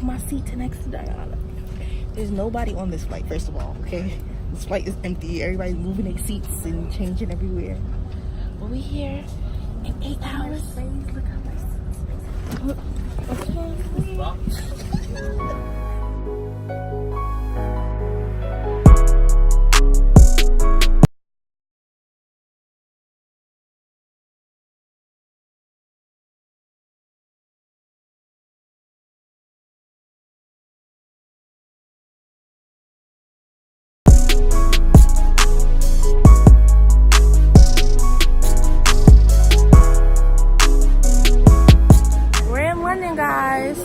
move my seat to next to Diana. There's nobody on this flight, first of all, okay? This flight is empty. Everybody's moving their seats and changing everywhere. But we here in 8 hours. Look how my guys,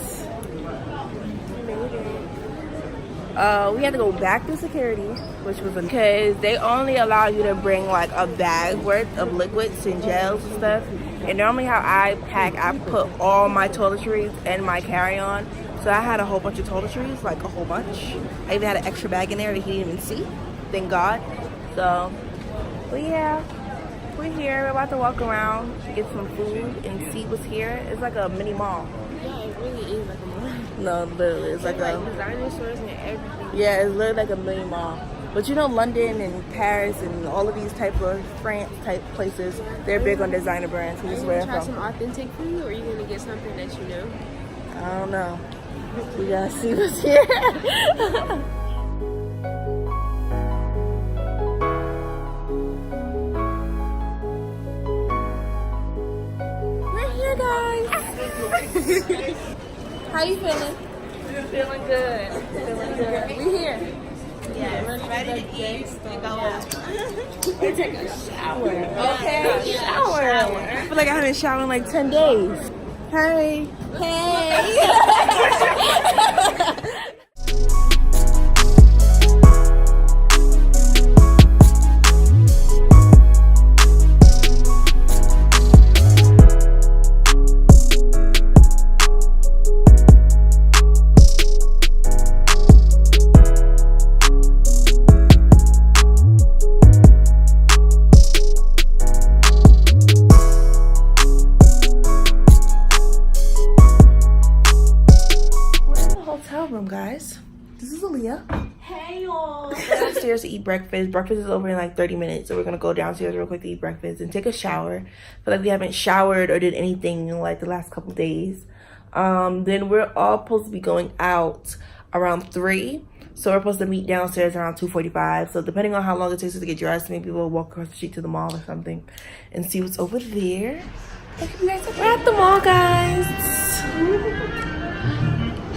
we had to go back to security, which was because they only allow you to bring like a bag worth of liquids and gels and stuff. And normally how I pack, I put all my toiletries in my carry-on. So I had a whole bunch of toiletries, like a whole bunch. I even had an extra bag in there that he didn't even see, thank God. So, but yeah, we're here. We're about to walk around, get some food, and see what's here. It's like a mini mall. Yeah, it really is like a mall. No, literally, it's like a designer stores and everything. yeah, it's literally like a mini mall. But you know, London and Paris and all of these type of France type places, they're big on designer brands. Are you gonna try some authentic food, or are you gonna get something that you know? I don't know. We gotta see what's here. We're here, guys. How you feeling? Feeling good. Feeling good. We here. Yeah, we're ready to eat and go home. We take a shower. Okay, shower. I feel like I haven't showered in like 10 days. Hey. Hey. Guys, this is Aaliyah. Hey y'all. Downstairs to eat breakfast. Breakfast is over in like 30 minutes, so we're gonna go downstairs real quick to eat breakfast and take a shower. I feel like we haven't showered or did anything in like the last couple days. Then we're all supposed to be going out around 3, so we're supposed to meet downstairs around 2:45. So depending on how long it takes us to get dressed, maybe we'll walk across the street to the mall or something and see what's over there. We're at the mall, guys.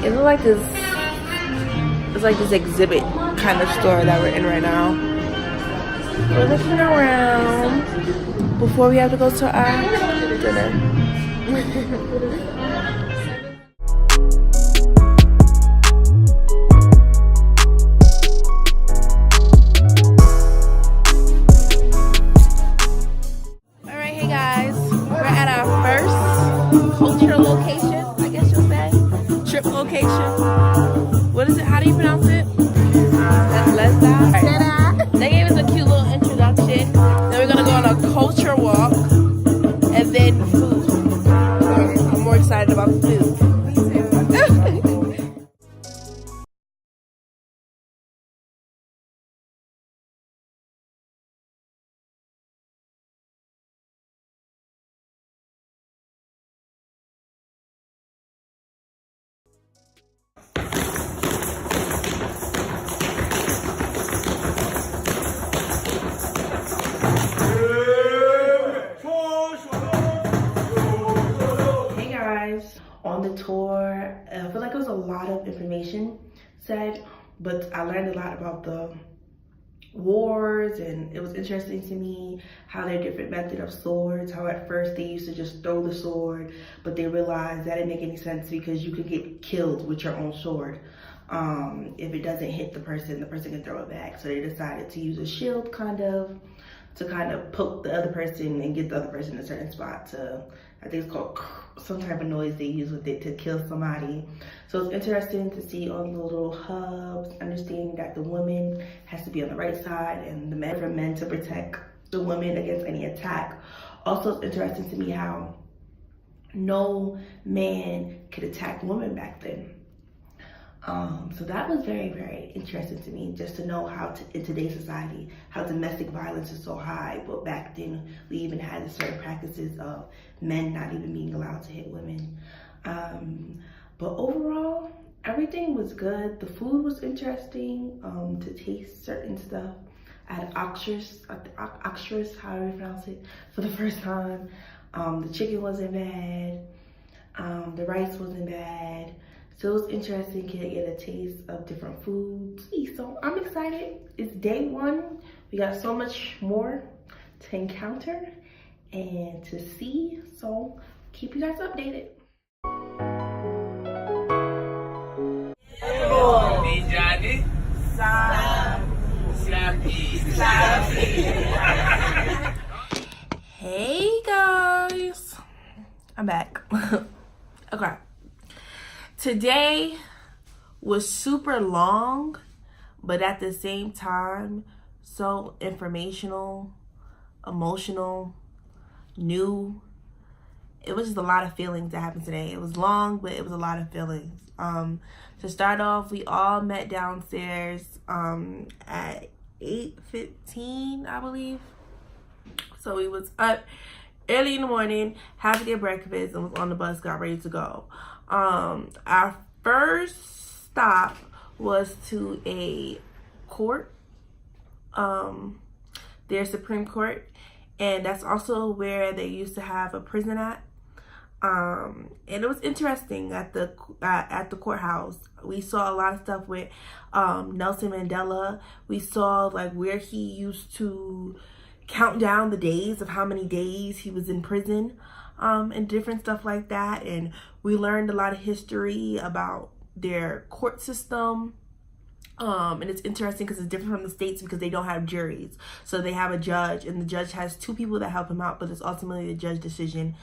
It looks like this. It's like this exhibit kind of store that we're in right now. We're looking around before we have to go to our dinner. Alright, hey guys. We're at our first cultural location, I guess you'll say. Trip location. What is it? How do you pronounce it? Lesda. They gave us a cute little introduction. Then we're gonna go on a culture walk and then food. So I'm more excited about the food. On the tour, I feel like it was a lot of information said, but I learned a lot about the wars, and it was interesting to me how their different method of swords, how at first they used to just throw the sword, but they realized that didn't make any sense because you could get killed with your own sword. If it doesn't hit the person can throw it back. So they decided to use a shield to kind of poke the other person and get the other person in a certain spot to, I think it's called some type of noise they use with it to kill somebody. So it's interesting to see all the little hubs, understanding that the woman has to be on the right side and the men for men to protect the women against any attack. Also, it's interesting to me how no man could attack women back then. So that was very, very interesting to me, just to know how in today's society, how domestic violence is so high, but back then we even had certain practices of men not even being allowed to hit women. But overall, everything was good. The food was interesting, to taste certain stuff. I had oxters, however you pronounce it, for the first time. The chicken wasn't bad. The rice wasn't bad. So it was interesting to get a taste of different foods. So I'm excited. It's day 1. We got so much more to encounter and to see. So keep you guys updated. Hey guys, I'm back. Okay, today was super long, but at the same time so informational, emotional, new. It was just a lot of feelings that happened today. It was long, but it was a lot of feelings. To start off, we all met downstairs at 8:15, I believe. So we was up early in the morning, had to get breakfast, and was on the bus, got ready to go. Our first stop was to a court, their Supreme Court, and that's also where they used to have a prison at. And it was interesting at the courthouse. We saw a lot of stuff with Nelson Mandela. We saw like where he used to count down the days of how many days he was in prison, and different stuff like that. And we learned a lot of history about their court system. And it's interesting because it's different from the States because they don't have juries. So they have a judge, and the judge has 2 people that help him out, but it's ultimately the judge's decision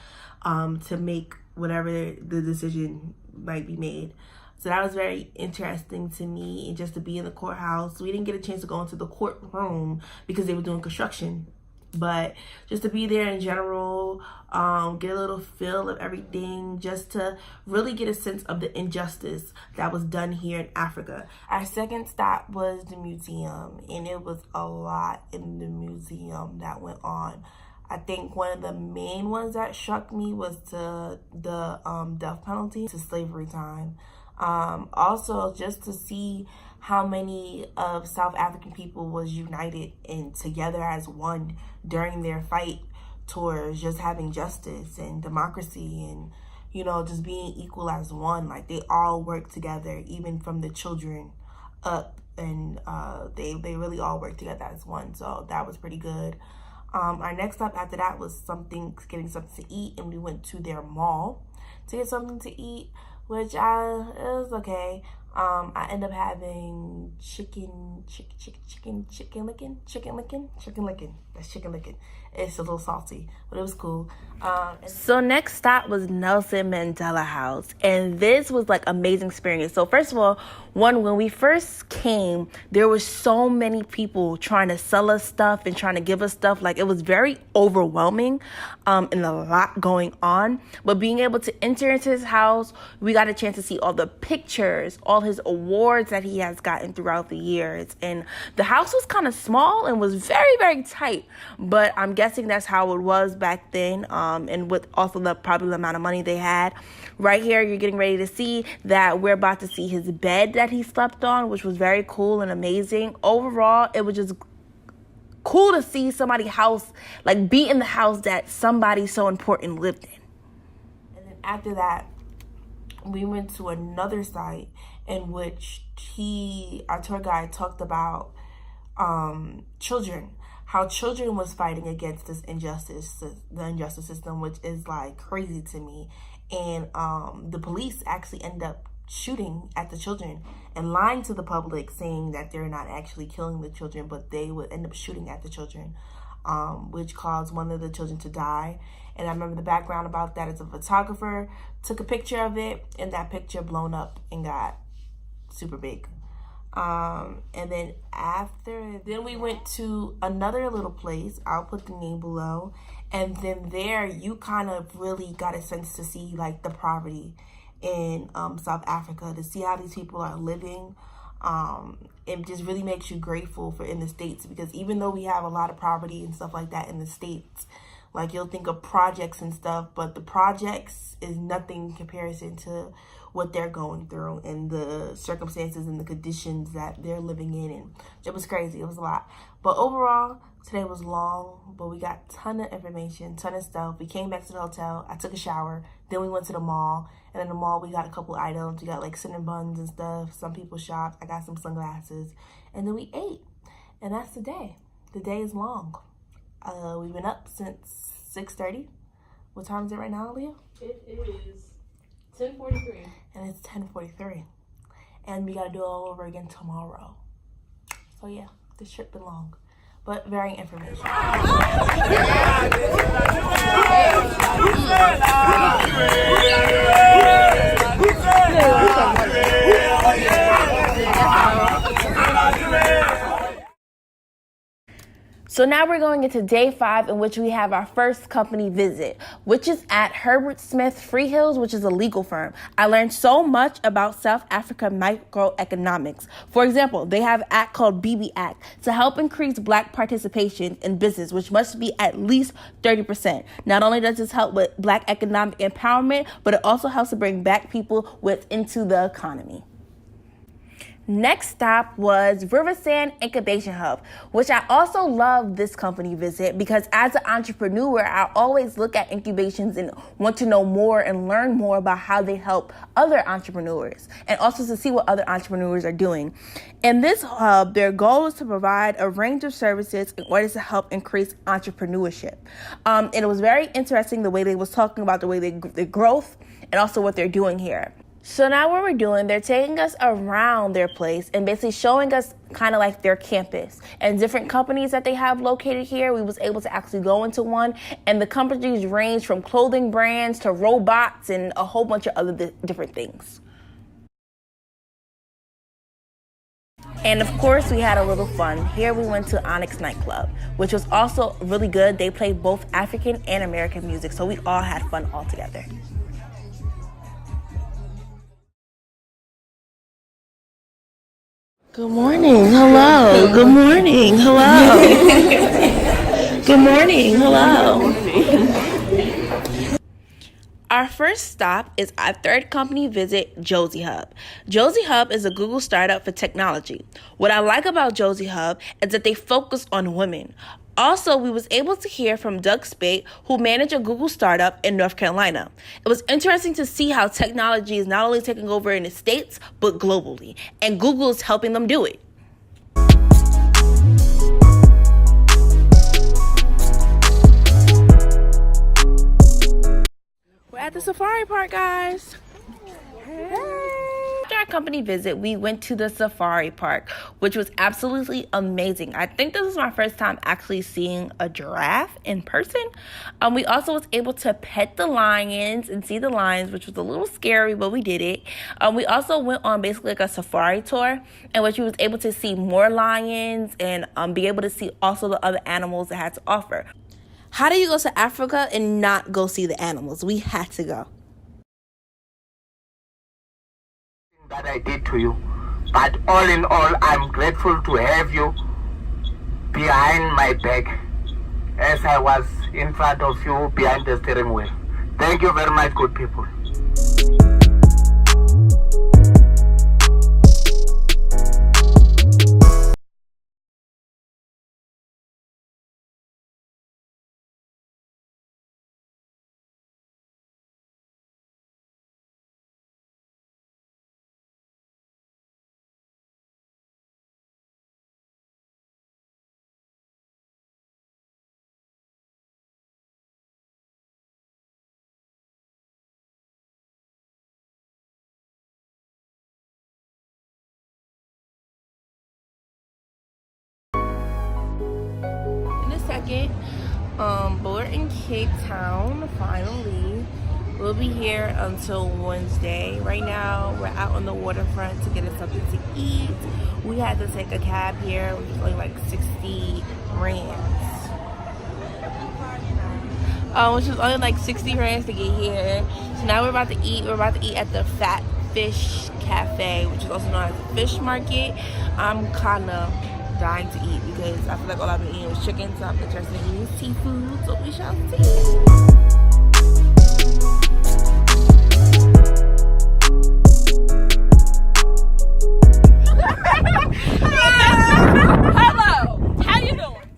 to make whatever the decision might be made. So that was very interesting to me, and just to be in the courthouse. We didn't get a chance to go into the courtroom because they were doing construction, but just to be there in general, get a little feel of everything, just to really get a sense of the injustice that was done here in Africa. Our second stop was the museum, and it was a lot in the museum that went on. I think one of the main ones that shocked me was the death penalty, to slavery time. Also, just to see how many of South African people was united and together as one during their fight towards just having justice and democracy, and, you know, just being equal as one. Like, they all work together, even from the children up, and they really all work together as one. So that was pretty good. Our next stop after that was getting something to eat, and we went to their mall to get something to eat, which it was okay. I ended up having chicken licken. That's chicken licken. It's a little salty, but it was cool. So next stop was Nelson Mandela House, and this was like amazing experience. So first of all, when we first came, there was so many people trying to sell us stuff and trying to give us stuff. Like, it was very overwhelming, and a lot going on. But being able to enter into his house, we got a chance to see all the pictures, all his awards that he has gotten throughout the years. And the house was kind of small and was very, very tight, but I'm guessing that's how it was back then, and with also the probably the amount of money they had. Right here, you're getting ready to see that we're about to see his bed that he slept on, which was very cool and amazing. Overall, it was just cool to see somebody's house, like, be in the house that somebody so important lived in. And then after that, we went to another site in which our tour guide talked about children, how children was fighting against this injustice, the injustice system, which is like crazy to me. And the police actually end up shooting at the children and lying to the public, saying that they're not actually killing the children, but they would end up shooting at the children, which caused one of the children to die. And I remember the background about that is a photographer took a picture of it, and that picture blown up and got super big. And then then we went to another little place. I'll put the name below. And then there you kind of really got a sense to see like the poverty in South Africa, to see how these people are living. It just really makes you grateful for in the States, because even though we have a lot of poverty and stuff like that in the States, like you'll think of projects and stuff, but the projects is nothing in comparison to what they're going through and the circumstances and the conditions that they're living in. And it was crazy. It was a lot. But overall, today was long, but we got a ton of information, ton of stuff. We came back to the hotel. I took a shower. Then we went to the mall. And in the mall, we got a couple items. We got like cinnamon buns and stuff. Some people shopped. I got some sunglasses. And then we ate. And that's the day. The day is long. We've been up since 6:30. What time is it right now, Leah? It is 10:43. And it's 10:43. And we got to do it all over again tomorrow. So yeah, this trip been long, but very informational. So now we're going into day 5, in which we have our first company visit, which is at Herbert Smith Freehills, which is a legal firm. I learned so much about South Africa microeconomics. For example, they have an act called BB Act to help increase Black participation in business, which must be at least 30%. Not only does this help with Black economic empowerment, but it also helps to bring Black people into the economy. Next stop was Riversand Incubation Hub, which I also love this company visit because as an entrepreneur, I always look at incubations and want to know more and learn more about how they help other entrepreneurs and also to see what other entrepreneurs are doing. In this hub, their goal is to provide a range of services in order to help increase entrepreneurship. And it was very interesting the way they was talking about the way their growth and also what they're doing here. So now what we're doing, they're taking us around their place and basically showing us kind of like their campus and different companies that they have located here. We was able to actually go into one, and the companies range from clothing brands to robots and a whole bunch of other different things. And of course, we had a little fun. Here we went to Onyx Nightclub, which was also really good. They played both African and American music, so we all had fun all together. Good morning, hello. Good morning, hello. Good morning, hello. Our first stop is our third company visit, Josie Hub. Josie Hub is a Google startup for technology. What I like about Josie Hub is that they focus on women. Also, we was able to hear from Doug Spate, who managed a Google startup in North Carolina. It was interesting to see how technology is not only taking over in the States, but globally, and Google is helping them do it. We're at the safari park, guys. Hey. After our company visit, we went to the safari park, which was absolutely amazing. I think this was my first time actually seeing a giraffe in person. We also was able to pet the lions and see the lions, which was a little scary, but we did it. We also went on basically like a safari tour, in which we was able to see more lions and be able to see also the other animals that had to offer. How do you go to Africa and not go see the animals? We had to go. That I did to you, but all in all, I'm grateful to have you behind my back as I was in front of you behind the steering wheel. Thank you very much, good people. But we're in Cape Town finally. We'll be here until Wednesday. Right now we're out on the waterfront to get us something to eat. We had to take a cab here, which is only like 60 rands. which was only like 60 rands to get here. So now we're about to eat. We're about to eat at the Fat Fish Cafe, which is also known as the fish market. I'm kind of dying to eat because I feel like all I've been eating was chicken, so I'm interested in eating seafood, so we shall see.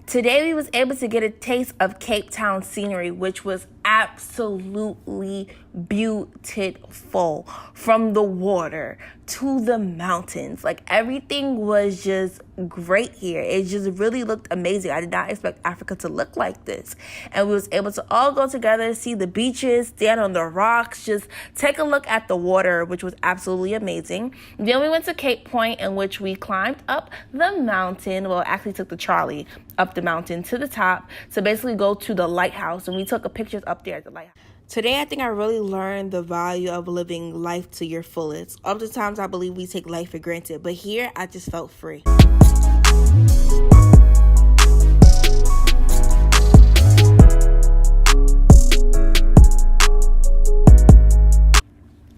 Today we was able to get a taste of Cape Town scenery, which was absolutely beautiful. From the water to the mountains, like everything was just great here. It just really looked amazing. I did not expect Africa to look like this. And we was able to all go together, see the beaches, stand on the rocks, just take a look at the water, which was absolutely amazing. Then we went to Cape Point, in which we climbed up the mountain. Well, actually took the trolley up the mountain to the top to basically go to the lighthouse, and we took pictures up there at the lighthouse. Today, I think I really learned the value of living life to your fullest. Oftentimes, I believe we take life for granted, but here, I just felt free.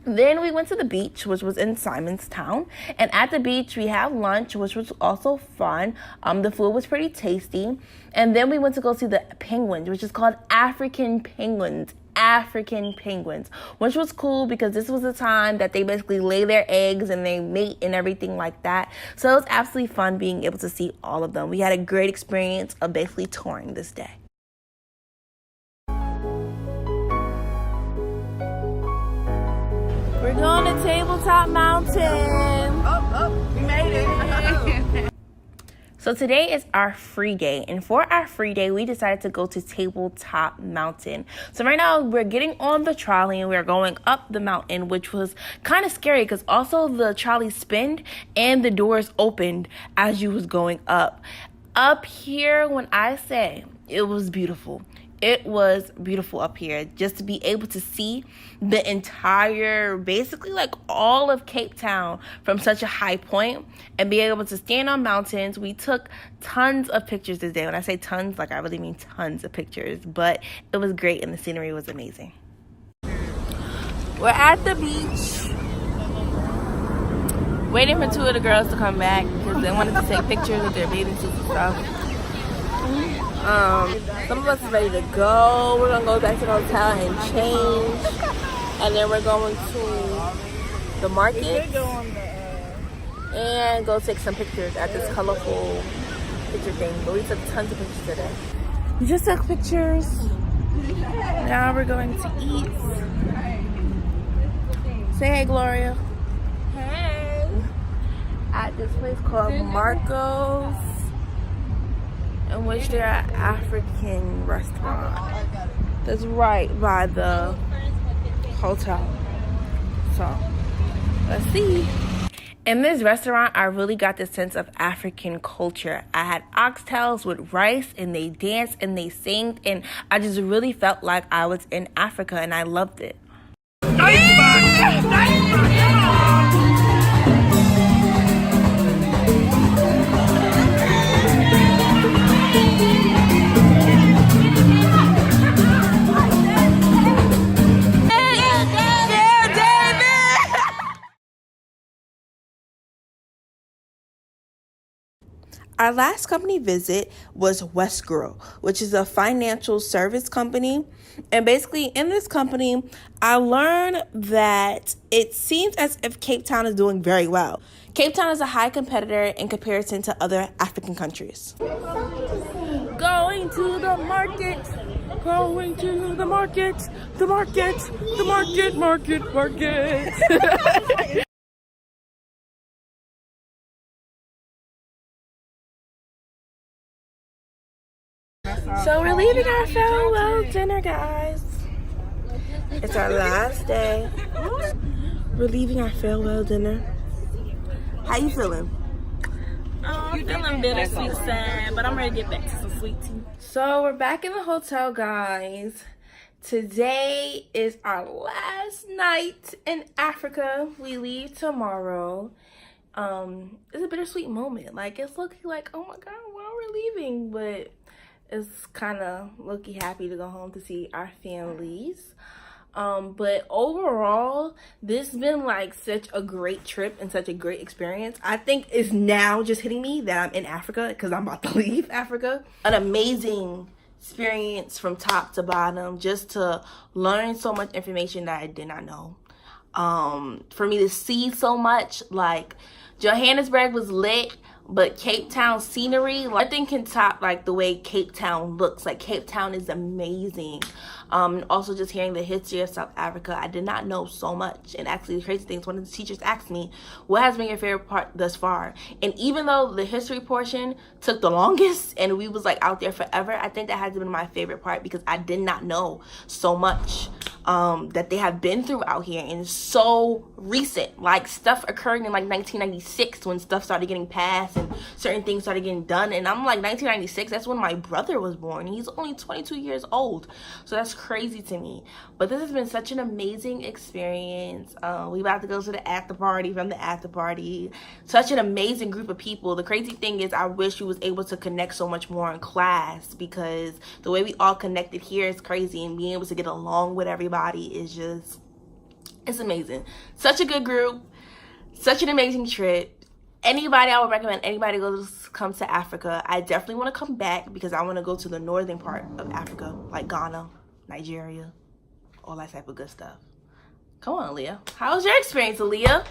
Then we went to the beach, which was in Simonstown. And at the beach, we had lunch, which was also fun. The food was pretty tasty. And then we went to go see the penguins, which is called African penguins. African penguins, which was cool because this was the time that they basically lay their eggs and they mate and everything like that. So it was absolutely fun being able to see all of them. We had a great experience of basically touring this day. We're going to Tabletop Mountain. We made it. So today is our free day, and for our free day, we decided to go to Tabletop Mountain. So right now, we're getting on the trolley, and we're going up the mountain, which was kind of scary because also the trolley spinned and the doors opened as you was going up. Up here, when I say it was beautiful, it was beautiful up here, just to be able to see the entire, basically like all of Cape Town from such a high point and be able to stand on mountains. We took tons of pictures this day. When I say tons, like I really mean tons of pictures, but it was great and the scenery was amazing. We're at the beach, waiting for two of the girls to come back because they wanted to take pictures with their bathing suits and stuff. Some of us is ready to go. We're gonna go back to the hotel and change, and then we're going to the market and go take some pictures at this colorful picture thing. But we took tons of pictures today. We just took pictures. Now we're going to eat. Say hey, Gloria. Hey. At this place called Marco's, in which they're an African restaurant that's right by the hotel. So let's see. In this restaurant, I really got the sense of African culture. I had oxtails with rice, and they danced and they sang, and I just really felt like I was in Africa, and I loved it. Our last company visit was Westgrow, which is a financial service company. And basically in this company, I learned that it seems as if Cape Town is doing very well. Cape Town is a high competitor in comparison to other African countries. Going to the market, going to the market, the market, the market, market. So we're leaving our farewell dinner, guys. It's our last day. We're leaving our farewell dinner. How you feeling? I'm feeling bittersweet, sad, but I'm ready to get back to some sweet tea. So we're back in the hotel, guys. Today is our last night in Africa. We leave tomorrow. It's a bittersweet moment. Like, it's looking like, oh my God, why are we leaving? But It's kind of low-key happy to go home to see our families. But overall, this has been like such a great trip and such a great experience. I think it's now just hitting me that I'm in Africa because I'm about to leave Africa. An amazing experience from top to bottom, just to learn so much information that I did not know. For me to see so much, like Johannesburg was lit, but Cape Town scenery, like, nothing can top like the way Cape Town looks. Like, Cape Town is amazing. Also just hearing the history of South Africa, I did not know so much. And actually, the crazy thing is, one of the teachers asked me, what has been your favorite part thus far? And even though the history portion took the longest and we was like out there forever, I think that has been my favorite part because I did not know so much that they have been through out here, and it's so recent. Like, stuff occurring in like 1996 when stuff started getting passed and certain things started getting done. And I'm like, 1996, that's when my brother was born. He's only 22 years old, so that's crazy to me. But this has been such an amazing experience. We about to go to the after party. From the after party, such an amazing group of people. The crazy thing is, I wish we was able to connect so much more in class, because the way we all connected here is crazy, and being able to get along with everybody is just, it's amazing. Such a good group, such an amazing trip. Anybody, I would recommend anybody come to Africa. I definitely want to come back because I want to go to the northern part of Africa, like Ghana, Nigeria, all that type of good stuff. Come on, Leah. How was your experience, Aaliyah?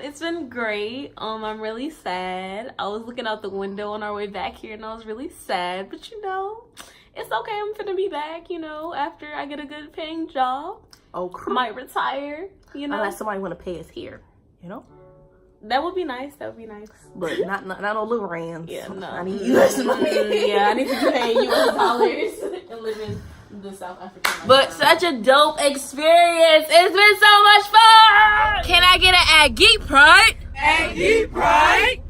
It's been great. I'm really sad. I was looking out the window on our way back here and I was really sad, but you know, it's okay. I'm finna be back, you know, after I get a good paying job. Oh, crap. Might retire, you know. Unless somebody want to pay us here, you know? That would be nice. That would be nice. But not no little rands. Yeah, no. I need US money. Yeah, I need to pay US dollars and live in the South African lifestyle. But such a dope experience. It's been so much fun. Can I get an Aggie Pride? Aggie Pride.